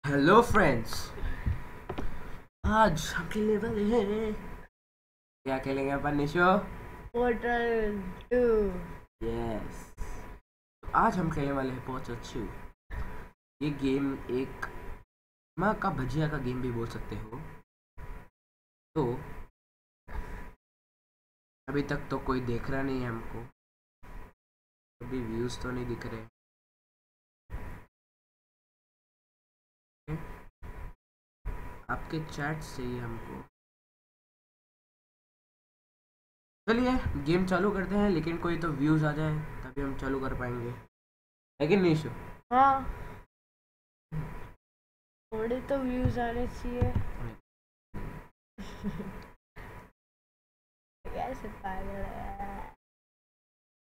Hello friends. आज हम खेलने वाले हैं। क्या खेलेंगे अपन निशो? पोर्टल 2। यस, आज हम खेलने वाले हैं पोर्टल 2। ये गेम एक माँ का भजिया का गेम भी बोल सकते हो। तो अभी तक तो कोई देख रहा नहीं है हमको, अभी व्यूज तो नहीं दिख रहे। आपके चैट से ही हमको। चलिए गेम चालू करते हैं, लेकिन कोई तो व्यूज आ जाए तभी हम चालू कर पाएंगे, है कि नहीं शो? हाँ, थोड़े तो व्यूज आने चाहिए। कैसे पागल है।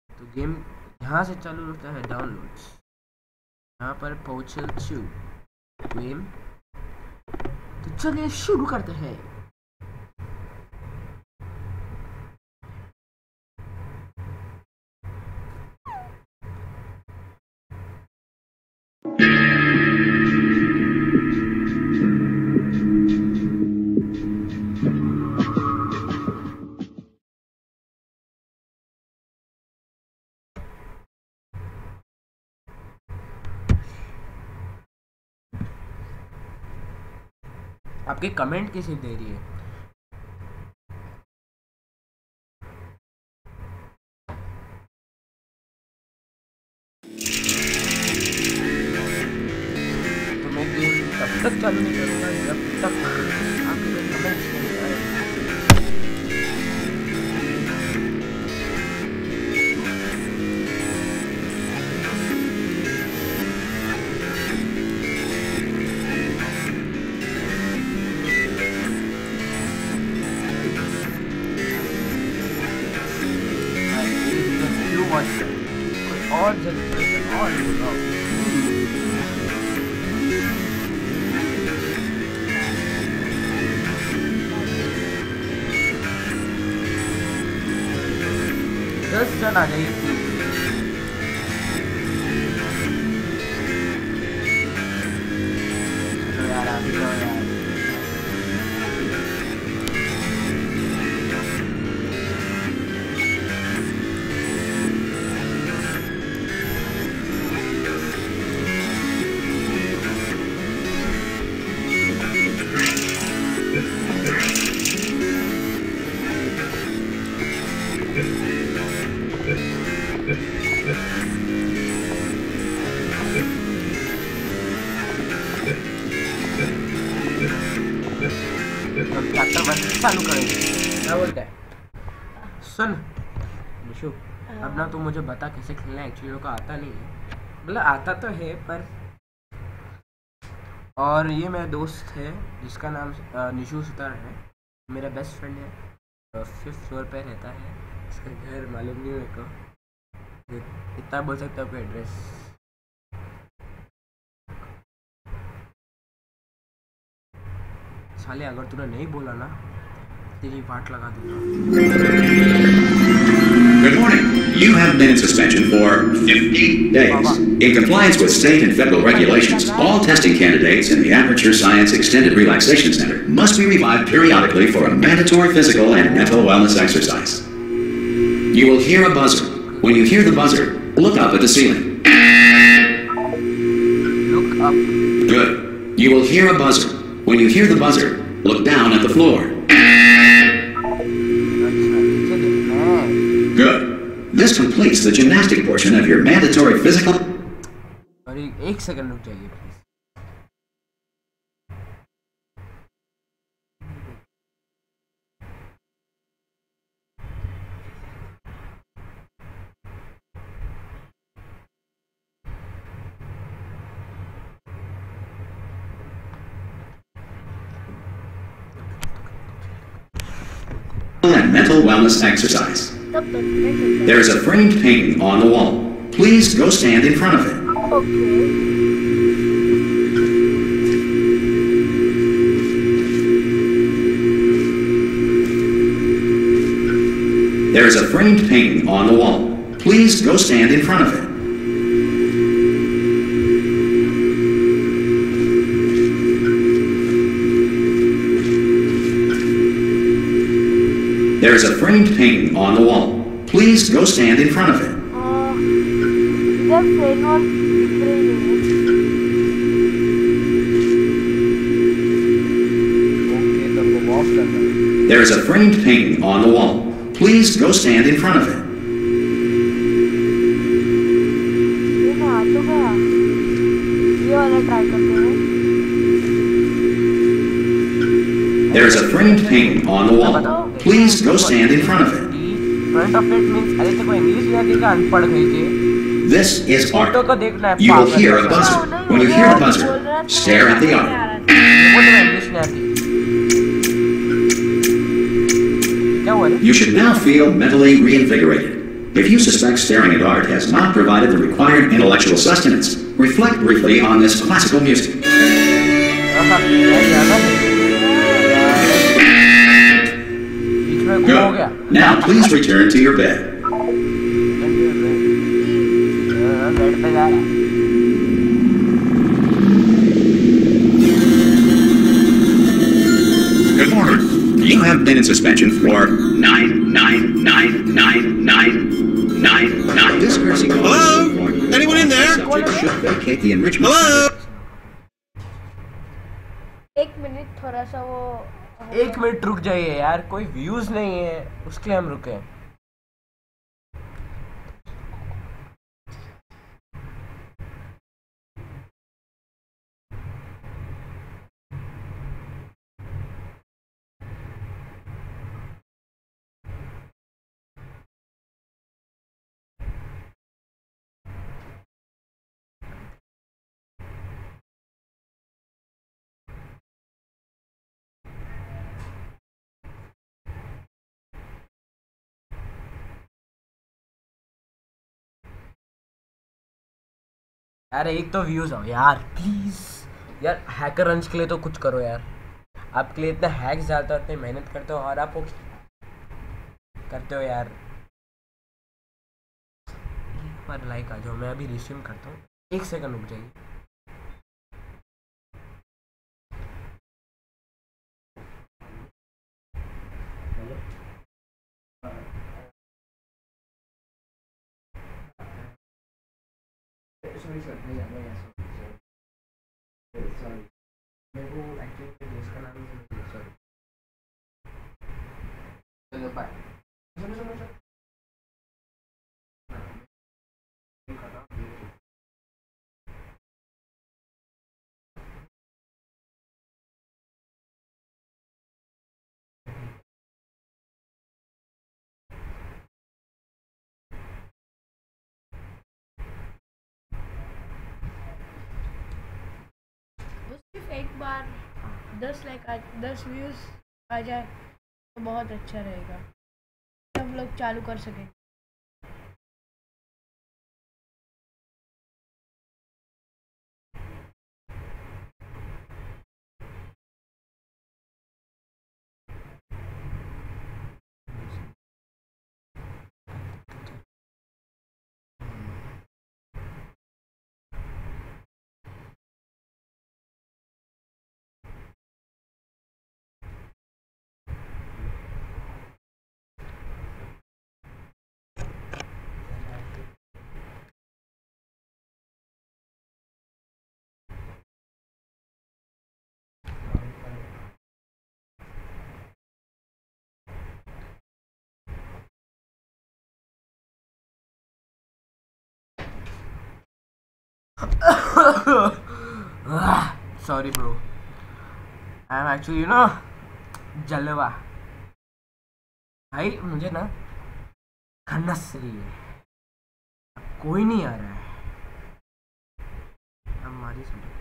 तो गेम यहाँ से चालू होता है, डाउनलोड्स। यहाँ पर पोर्टल 2 गेम। तो चलिए शुरू करते हैं। आपके कमेंट किसी दे रही है? तो मैं गेम तब तक चालू नहीं करूँगा जब तक आपके कमेंट्स नहीं आए। और जल्दी और दस जन आ जाइए। चलो यार, आ जाओ यार। चालू करेंगे। क्या बोलता है? सुन निशु, अब ना तू मुझे बता कैसे खेलना है। एक्चुअली का आता नहीं है, मतलब आता तो है पर। और ये मेरा दोस्त है जिसका नाम निशु सुतार है, मेरा बेस्ट फ्रेंड है। 5th फ्लोर पे रहता है। इसका घर मालूम नहीं मेरे को, इतना बोल सकता हूँ एड्रेस। साले अगर तूने नहीं बोला ना, तेरी वाट लगा दूंगा। Good morning. You have been in suspension for 50 days. In compliance with state and federal regulations, all testing candidates in the Aperture Science Extended Relaxation Center must be revived periodically for a mandatory physical and mental wellness exercise. You will hear a buzzer. When you hear the buzzer, look up at the ceiling. Look up. Good. You will hear a buzzer. When you hear the buzzer, look down at the floor. Good. This completes the gymnastic portion of your mandatory physical. और एक second रुक जाइए please. And mental wellness exercise. There is a framed painting on the wall. Please go stand in front of it. Okay. There is a framed painting on the wall. Please go stand in front of it. There is a framed painting on the wall. Please go stand in front of it. इधर frame और दिख रही है। Okay तो हमको walk करना है। There is a framed painting on the wall. Please go stand in front of it. ये मैं आ तो गया। ये वाला ट्राई करते हैं। There is a framed painting on the wall. Please go stand in front of it. Front of it means अरे तेरे को इंग्लिश नहीं आती क्या अनपढ़ कहीं के? This is art. फोटो को देखना है। You will hear a buzzer. When you hear the buzzer, stare at the art. वो तो इंग्लिश नहीं आती। क्या हुआ रे? You should now feel mentally reinvigorated. If you suspect staring at art has not provided the required intellectual sustenance, reflect briefly on this classical music. Good. Now please return to your bed. Good morning. You have been in suspension for 9999999. This courtesy call. Hello? Anyone in there? Subject should vacate the enrichment Hello? center. एक minute थोड़ा सा वो 1 minute रुक जाइए यार, कोई views नहीं है उसके लिए हम रुके। यार एक तो व्यूज आओ यार प्लीज यार, हैकर रंच के लिए तो कुछ करो यार। आपके लिए इतना हैक्स डालते हो, इतनी मेहनत करते हो और आप वो करते हो यार। एक बार लाइक आ जाओ, मैं अभी रिस्ट्रीम करता हूँ, 1 सेकंड रुक जाइए। सॉरी सर, नहीं आना यहाँ सॉरी, मेरे को एक्चुअली इसका नाम नहीं, सॉरी। चलो बाय। सुनो सुनो सुनो। सिर्फ एक बार 10 व्यूज आ जाए तो बहुत अच्छा रहेगा, हम लोग चालू कर सकें। Sorry bro, I am actually जलवा भाई, मुझे ना खन्नस रही है, कोई नहीं आ रहा है हमारी सुनो।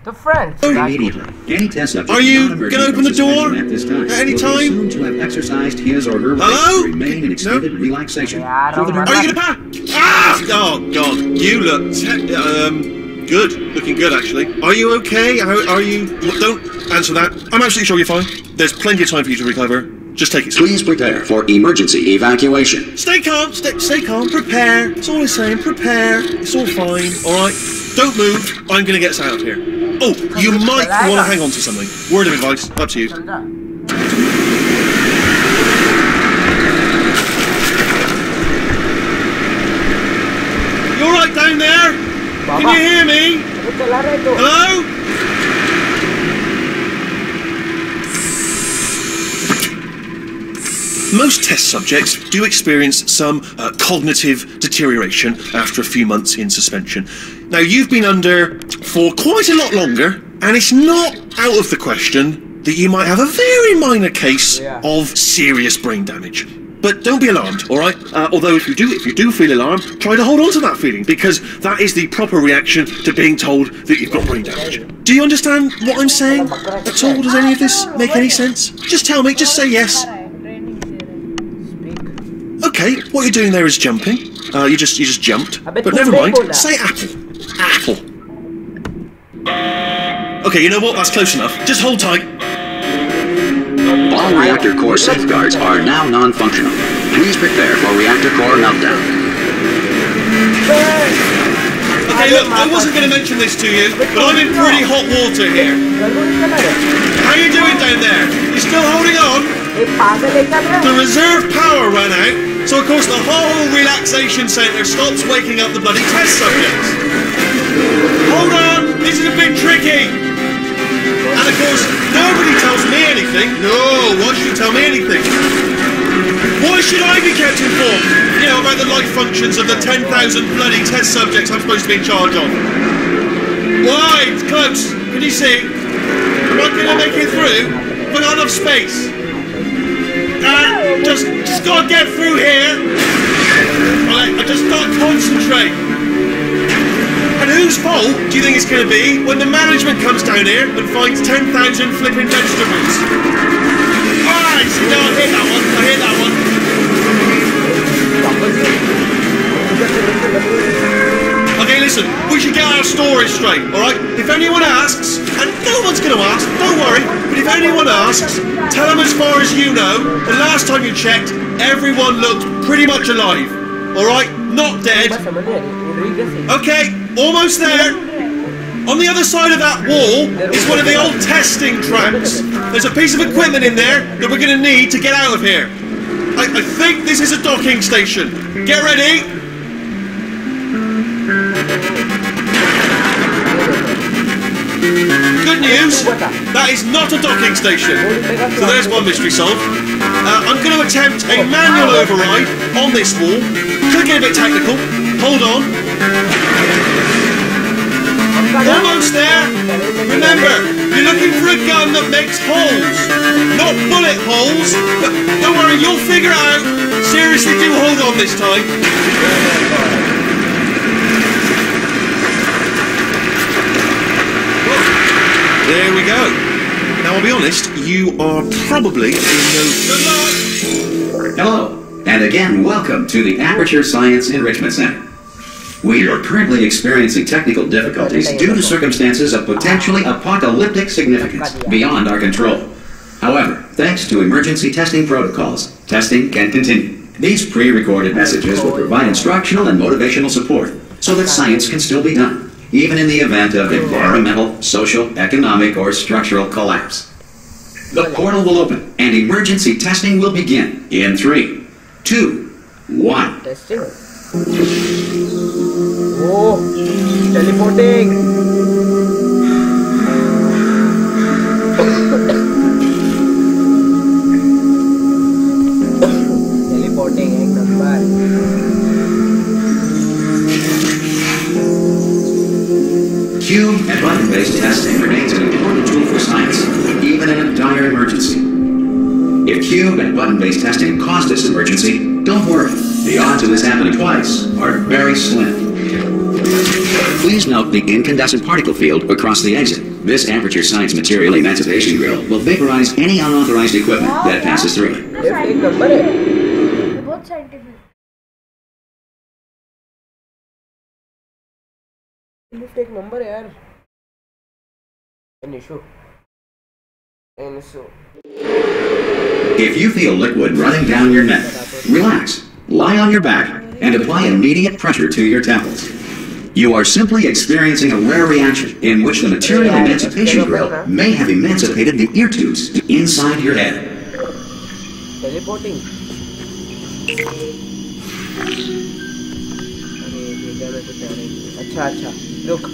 तो friends, Immediately. Any test subject Are you not emerging gonna open from the door suspension at this time at any will be time? assumed to have exercised his or her right Hello? to remain in extended relaxation. यार for the हम Are you gonna Ah! Oh God, you look good. Looking good, actually. Are you okay? Are you? Don't answer that. I'm absolutely sure you're fine. There's plenty of time for you to recover. Just take it slow. Please prepare for emergency evacuation. Stay calm. Stay calm. Prepare. That's all I'm saying. Prepare. It's all fine. All right. Don't move. I'm gonna get us out of here. Oh, you might want to hang on to something. Word of advice. Up to you. चल जा You all right down there? Can Baba you hear me? वो चला रहे तो Hello? Most test subjects do experience some cognitive deterioration after a few months in suspension. Now, you've been under for quite a lot longer, and it's not out of the question that you might have a very minor case of serious brain damage. But don't be alarmed, all right? Although if you do feel alarmed, try to hold on to that feeling, because that is the proper reaction to being told that you've got brain damage. Do you understand what I'm saying at all? Does any of this make any sense? Just tell me. Just say yes. Okay, what you're doing there is jumping. You just jumped. But never mind. Say apple. Apple. Okay, you know what? That's close enough. Just hold tight. All reactor core safeguards are now non-functional. Please prepare for reactor core meltdown. Okay, look, I wasn't going to mention this to you, but I'm in pretty hot water here. How you doing down there? You still holding on? The reserve power ran out, so of course the whole relaxation centre stops waking up the bloody test subjects. Hold on, this is a bit tricky. And of course, nobody tells me anything. No, why should you tell me anything? Why should I be kept informed? You know, about the life functions of the 10,000 bloody test subjects I'm supposed to be in charge of. Why? It's close. Can you see? Am I going to make it through? Have I got enough space? Just gotta get through here. Right, I just gotta concentrate. And whose fault do you think it's going to be when the management comes down here and finds 10,000 flipping vegetables? Alright, no, I hit that one. I hit that one. Okay, listen, we should get our story straight, alright? If anyone asks, and no one's going to ask, don't worry, but if anyone asks, tell them as far as you know, the last time you checked, everyone looked pretty much alive, alright? Not dead. Okay, almost there. On the other side of that wall is one of the old testing tracks. There's a piece of equipment in there that we're going to need to get out of here. I think this is a docking station. Get ready. Good news, that is not a docking station. So there's one mystery solved. I'm going to attempt a manual override on this wall. Could get a bit technical. Hold on. Almost there. Remember, you're looking for a gun that makes holes, not bullet holes. But don't worry, you'll figure it out. Seriously, do hold on this time. There we go. Now, I'll be honest, you are probably in no... Good luck! Hello, and again, welcome to the Aperture Science Enrichment Center. We are currently experiencing technical difficulties due to circumstances of potentially apocalyptic significance beyond our control. However, thanks to emergency testing protocols, testing can continue. These pre-recorded messages will provide instructional and motivational support so that science can still be done, even in the event of environmental, social, economic, or structural collapse. The portal will open and emergency testing will begin in 3, 2, 1. Testing. Oh, teleporting. Teleporting एक number. Cube and button-based testing remains an important tool for science, even in a dire emergency. If cube and button-based testing caused this emergency, don't worry. The odds of this happening twice are very slim. Please note the incandescent particle field across the exit. This Aperture Science Material Emancipation Grill will vaporize any unauthorized equipment that passes through it. Lift एक number है। बहुत scientific. Lift एक number है यार। Nishu. If you feel liquid running down your neck, relax, lie on your back, and apply immediate pressure to your temples. You are simply experiencing a rare reaction in which the Material Emancipation Grill may have emancipated the ear tubes to inside your head. Teleporting. अच्छा रुक,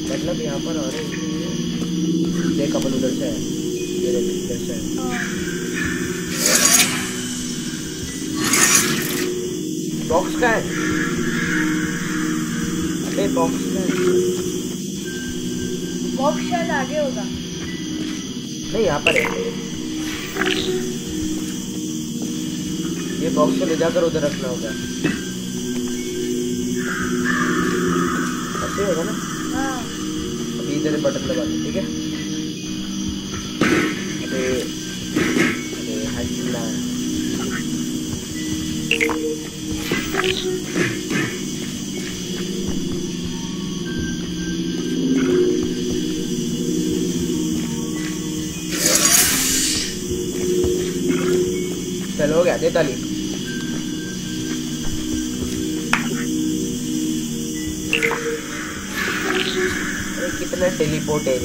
मतलब यहाँ पर आ रहे हैं। देख अपन उधर से है, ये देख इधर से है। बॉक्स का है, अबे बॉक्स का है। बॉक्स शायद आगे होगा। नहीं यहाँ पर है। ये बॉक्स को ले जाकर उधर रखना होगा। ऐसे होगा ना? हाँ। अभी इधर बटन दबा दे, ठीक है? अरे हटना। चलो हो गया, दे ताली। कितना टेलीपोर्ट है।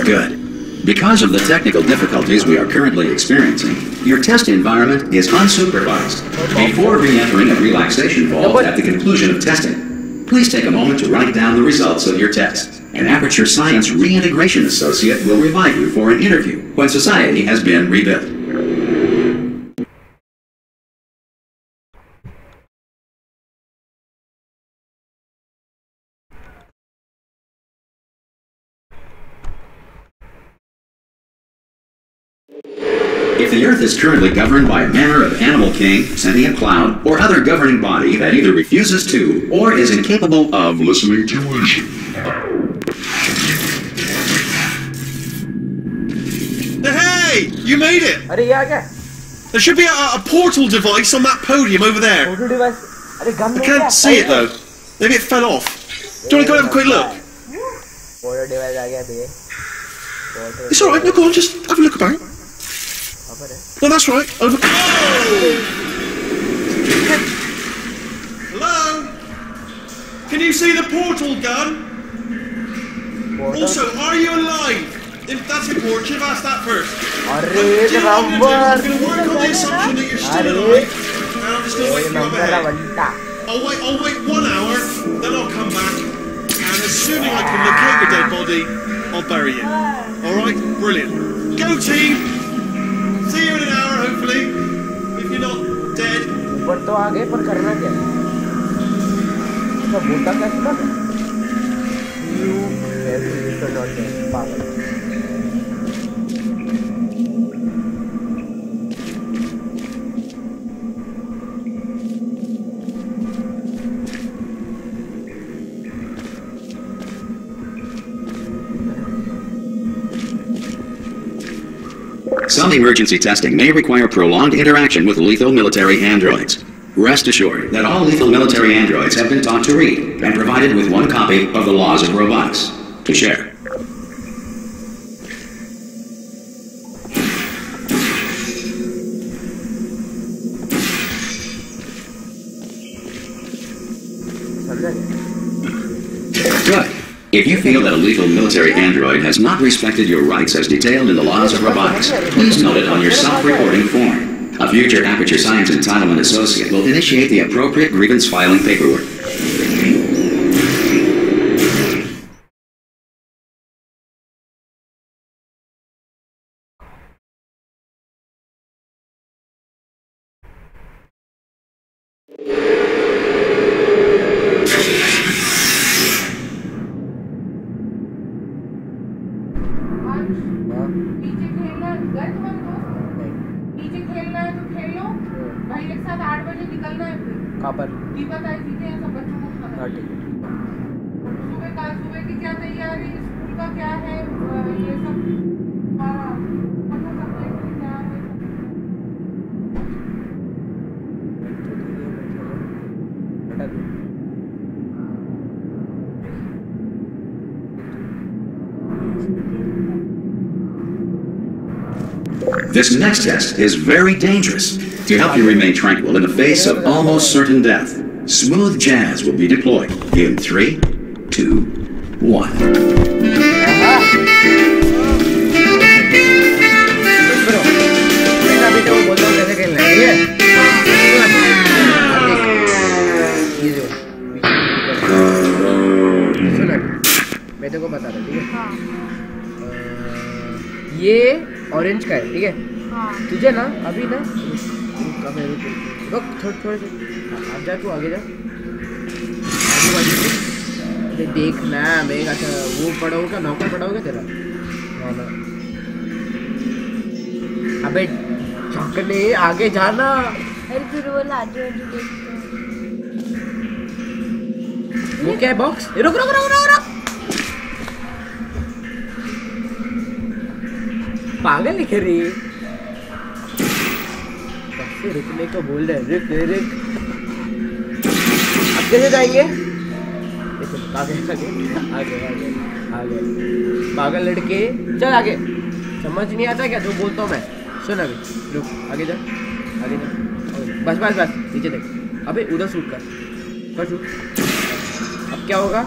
Good. Because of the technical difficulties we are currently experiencing, your test environment is unsupervised. Before re-entering a relaxation vault at the conclusion of testing, please take a moment to write down the results of your test. An Aperture Science Reintegration Associate will revive you for an interview when society has been rebuilt. If the Earth is currently governed by a manner of animal king, sentient cloud, or other governing body that either refuses to or is incapable of listening to reason. Hey! You made it! अरे ये आ गया। There should be a portal device on that podium over there. Portal device। अरे gun I can't see it though. Maybe it fell off. Do you want to go and have a quick look? Portal device आ गया भैया। It's alright, no, go on, just have a look about. No, that's right. Over. Oh! Hello? Can you see the portal gun? Also, are you alive? If that's important, should have asked that first. I'm going to work on the assumption that you're still alive. And I'm still waiting for you ahead. I'll wait 1 hour, then I'll come back. And assuming I can locate your dead body, I'll bury it. Alright? Brilliant. Go team! See you in an hour, hopefully. If you're not dead. ऊपर तो आ गए, पर करना क्या है? अच्छा बोलता कैसे था? You have to not dead. पागल। Some emergency testing may require prolonged interaction with lethal military androids. Rest assured that all lethal military androids have been taught to read and provided with one copy of the Laws of Robotics to share. Good. If you feel that a lethal military android has not respected your rights as detailed in the Laws of Robotics, please note it on your self-reporting form. A future Aperture Science Entitlement Associate will initiate the appropriate grievance filing paperwork. कहाँ पर? दीपक आई थी ऐसा बच्चों को हाँ ठीक है। सुबह की क्या तैयारी, स्कूल का क्या है, ये सब क्या है। हटा दो। This next test is very dangerous. To help you remain tranquil in the face of almost certain death, smooth jazz will be deployed in 3, 2, 1. मैं तेरे को बता रहा हूँ, ठीक है? हाँ ये ऑरेंज का है, ठीक है? हाँ तुझे ना अभी ना रुक थोड़े अब जा, तू आगे जा, आगे बाजू से अरे देखना। मैं अच्छा वो पढ़ाऊँगा, नौकर पढ़ाओगे तेरा? ना अबे झकने आगे जाना। अरे फिर वो लाजू वाजू देखते हैं। वो क्या है बॉक्स? रुक रुक रुक रुक रुक, पागल लिखे रही। सबसे रुकने को बोल रहे, रुक रुक। अब कैसे जाएंगे? देखो आगे आगे आगे आगे आगे। पागल लड़के चल आगे। समझ नहीं आता क्या जो बोलता हूँ मैं? सुन अभी, रुक आगे जा, आगे जा, बस बस बस नीचे देख। अबे उधर शूट कर शूट। अब क्या होगा?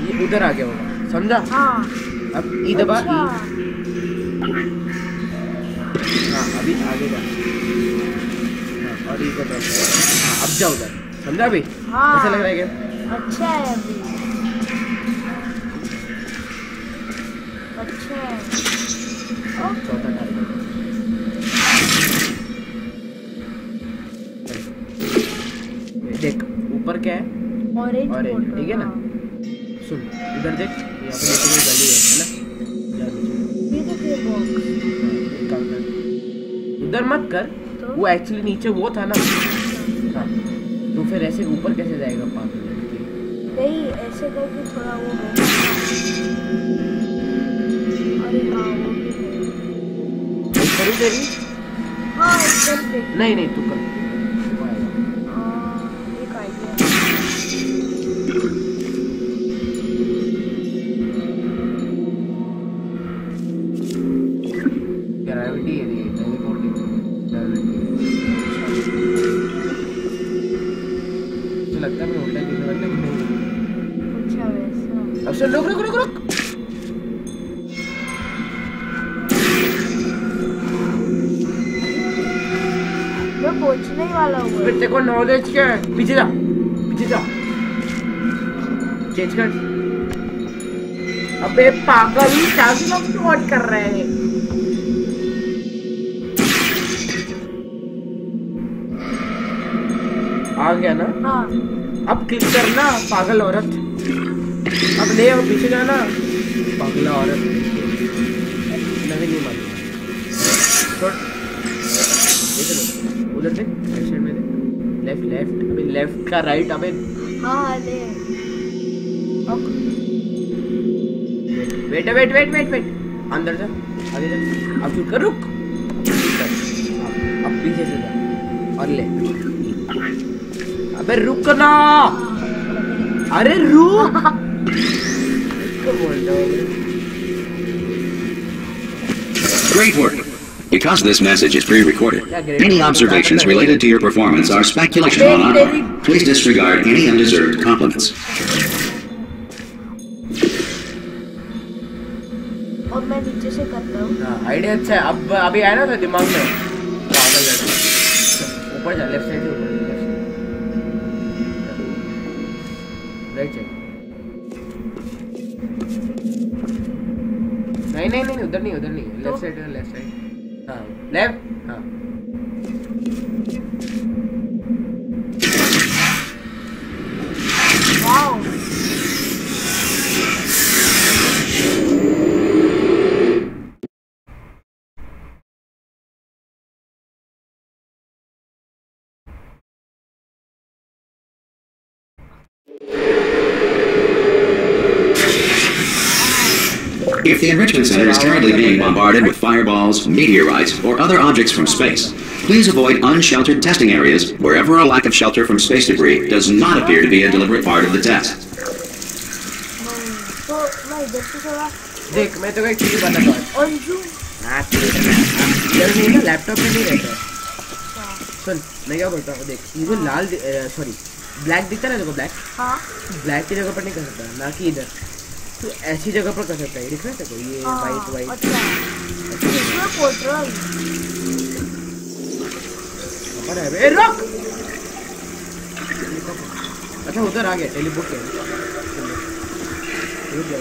ये उधर आगे होगा, समझा? हाँ अब ई दबा, अच्छा। हाँ अभी आगे जा, हाँ, और इधर हाँ, अब जा उधर, समझा अभी? हाँ कैसा लग रहा है गेम? अच्छा है अभी, अच्छा है। चौथा टारगेट। देख ऊपर क्या है? ऑरेंज ऑरेंज, ठीक है ना? हाँ। सुन इधर देख, यहाँ पे नीचे में गली है ना? जा नीचे। ये तो फिर बॉक्स एक काम कर, उधर मत कर, तो? वो एक्चुअली नीचे वो था ना। हाँ तो फिर ऐसे ऊपर कैसे जाएगा पागल लड़की? नहीं ऐसे करके थोड़ा वो है। अरे हाँ वो भी है। मैं करूँ तेरी? हाँ एकदम देख। नहीं नहीं तू कर। एक आइडिया। ग्रेविटी है ये, टेलीपोर्टिंग ग्रेविटी। मुझे लगता है मैं उल्टा गिरने वाला हूँ। अच्छा वैसा। अब सुन, रुक रुक रुक रुक। मैं पहुंचने ही वाला हूँ। फिर तेरे को नॉलेज क्या है? पीछे जा, पीछे जा, चेंज कर। अबे पागल, चाबी लॉक क्यों ऑन कर रहे हैं? आ गया ना? हाँ अब क्लिक करना पागल औरत। अब ले और पीछे जाना पागल औरत। नजर नहीं मालूम। छोड़, उधर देख, राइट साइड में देख, लेफ्ट लेफ्ट, अबे लेफ्ट का राइट, अबे हाँ ले। Wait wait wait wait wait, अंदर जा, आगे जा, अब शूट कर, रुक। अब पीछे से जा और ले। अबे रुक ना, अरे रुक। इसको बोल दो। Great work. Because this message is pre-recorded, any observations related to your performance are speculation on our part. Please disregard any undeserved compliments. और मैं नीचे से करता हूँ। हाँ आइडिया अच्छा है। अब अभी आया ना तो दिमाग में पागल लड़का। ऊपर जा, लेफ्ट साइड से ऊपर, राइट साइड। नहीं नहीं नहीं उधर नहीं, उधर नहीं, लेफ्ट साइड, लेफ्ट साइड। हाँ लेफ्ट, हाँ wow If the enrichment center is currently being bombarded with fireballs, meteorites, or other objects from space, please avoid unsheltered testing areas wherever a lack of shelter from space debris does not appear to be a deliberate part of the test. तो मैं इधर से थोड़ा देख मैं तो एक चीज बताता हूँ और जूम इधर नहीं ना लैपटॉप में नहीं रहता है। सुन मैं क्या बोलता हूँ देख ये जो लाल सॉरी ब्लैक दिखता है ना देखो ब्लैक हाँ ब्लैक की जगह पर नहीं कर सकता ना कि इधर तो ऐसी जगह पर कर सकता है दिख रहा है तेरे को ये वाइट वाइट अच्छा इसमें पोर्टल ऊपर है बे रुक अच्छा उधर आ गया टेलीपोर्ट किया रुक जा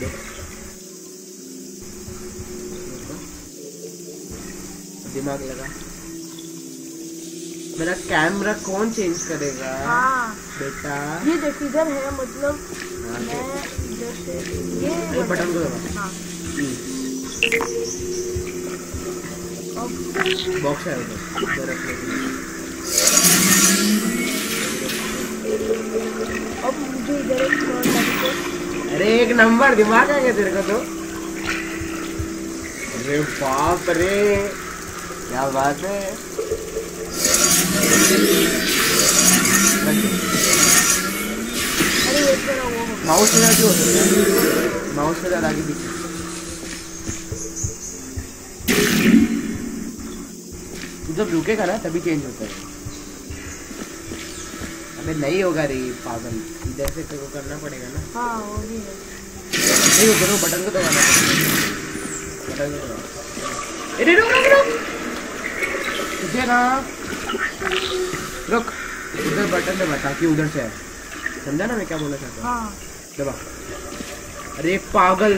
देख दिमाग लगा मेरा कैमरा कौन चेंज करेगा हाँ बेटा ये देख इधर है मतलब हाँ, मैं इधर से ये ये बटन को दबा हाँ अब बॉक्स है उधर रखने के लिए अब मुझे इधर एक कॉल लगते अरे एक नंबर दिमाग आ गया तेरे को तो अरे बाप रे क्या बात है अरे ये तेरा वो हो माउस में क्यों हो सकता है माउस में आगे पीछे तू जब रुकेगा ना तभी चेंज होता है अबे नहीं होगा रे पागल इधर से तेरे को करना पड़ेगा ना हाँ वो भी है नहीं हो करो बटन को दबाना पड़ेगा बटन को दबा अरे रुक रुक रुक तुझे ना रुक उधर बटन दबा ताकि उधर से आए समझा ना मैं क्या बोलना चाहता हूँ हाँ दबा अरे पागल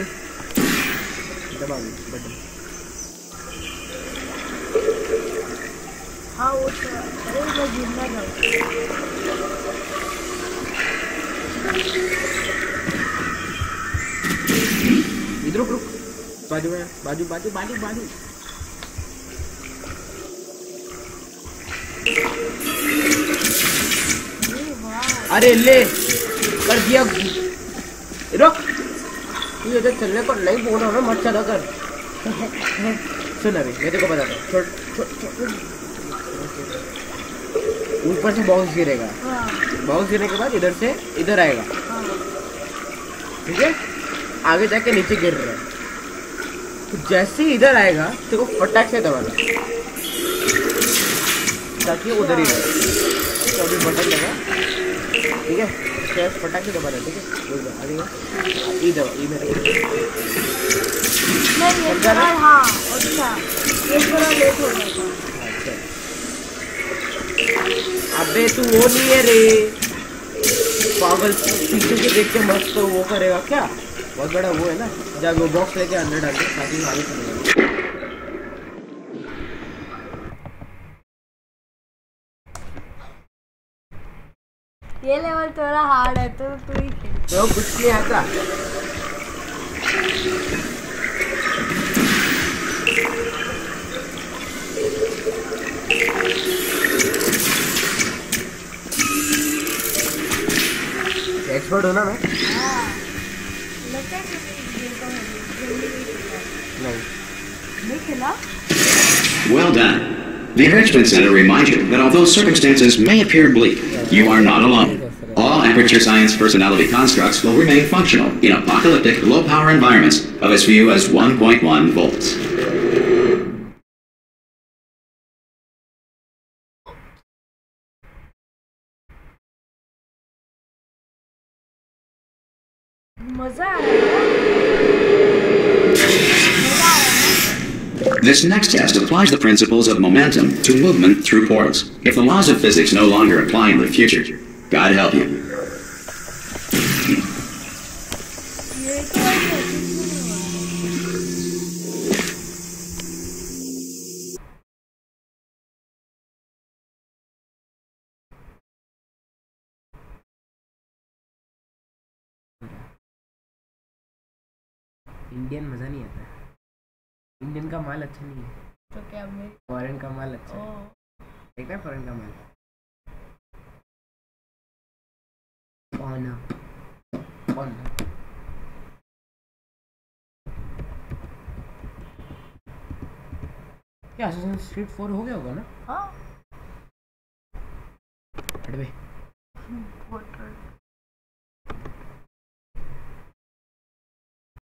दबा बटन हाँ वो तो अरे मैं गिरना था इधर रुक रुक बाजू में बाजू बाजू बाजू बाजू अरे ले कर दिया रुक तू इधर चलने को नहीं बोल रहा ना मत चला कर सुन अभी मैं तेरे को बताता हूँ ऊपर से बॉक्स गिरेगा हाँ बॉक्स गिरने के बाद इधर से इधर आएगा हाँ ठीक है आगे जाके नीचे गिर रहा है तो जैसे ही इधर आएगा तेरे को फटाक से दबाना ताकि उधर ही रहे तो अभी बटन लगा ठीक है क्या फटाक से दबाना ठीक है आगे इधर ये मेरे नहीं ये थोड़ा हाँ अच्छा ये थोड़ा लेट हो गया था अच्छा अबे तू वो नहीं है रे पागल पीछे से देख के मस्त तो वो करेगा क्या बहुत बड़ा वो है ना जब वो बॉक्स लेके अंदर डाल के ताकि आगे चलेगा ये लेवल थोड़ा हार्ड है तो तू ही खेल तो कुछ नहीं आता एक्सपर्ट हो ना मैं हाँ लगता है कि गेम को जल्दी नहीं नहीं खेला Well done. The Enrichment Center reminds you that although circumstances may appear bleak, you are not alone. All Aperture Science personality constructs will remain functional in apocalyptic, low-power environments of as few as 1.1 volts. मजा आ रहा है This next test applies the principles of momentum to movement through portals. If the laws of physics no longer apply in the future, God help you. ये तो ऐसे नहीं Indian मज़ा नहीं आता इंडियन का माल अच्छा नहीं है तो क्या मेरी फॉरेन का माल अच्छा है ओ देखा है फॉरेन का माल कौन क्या Assassin's Creed 4 हो गया होगा ना? हाँ हट बे।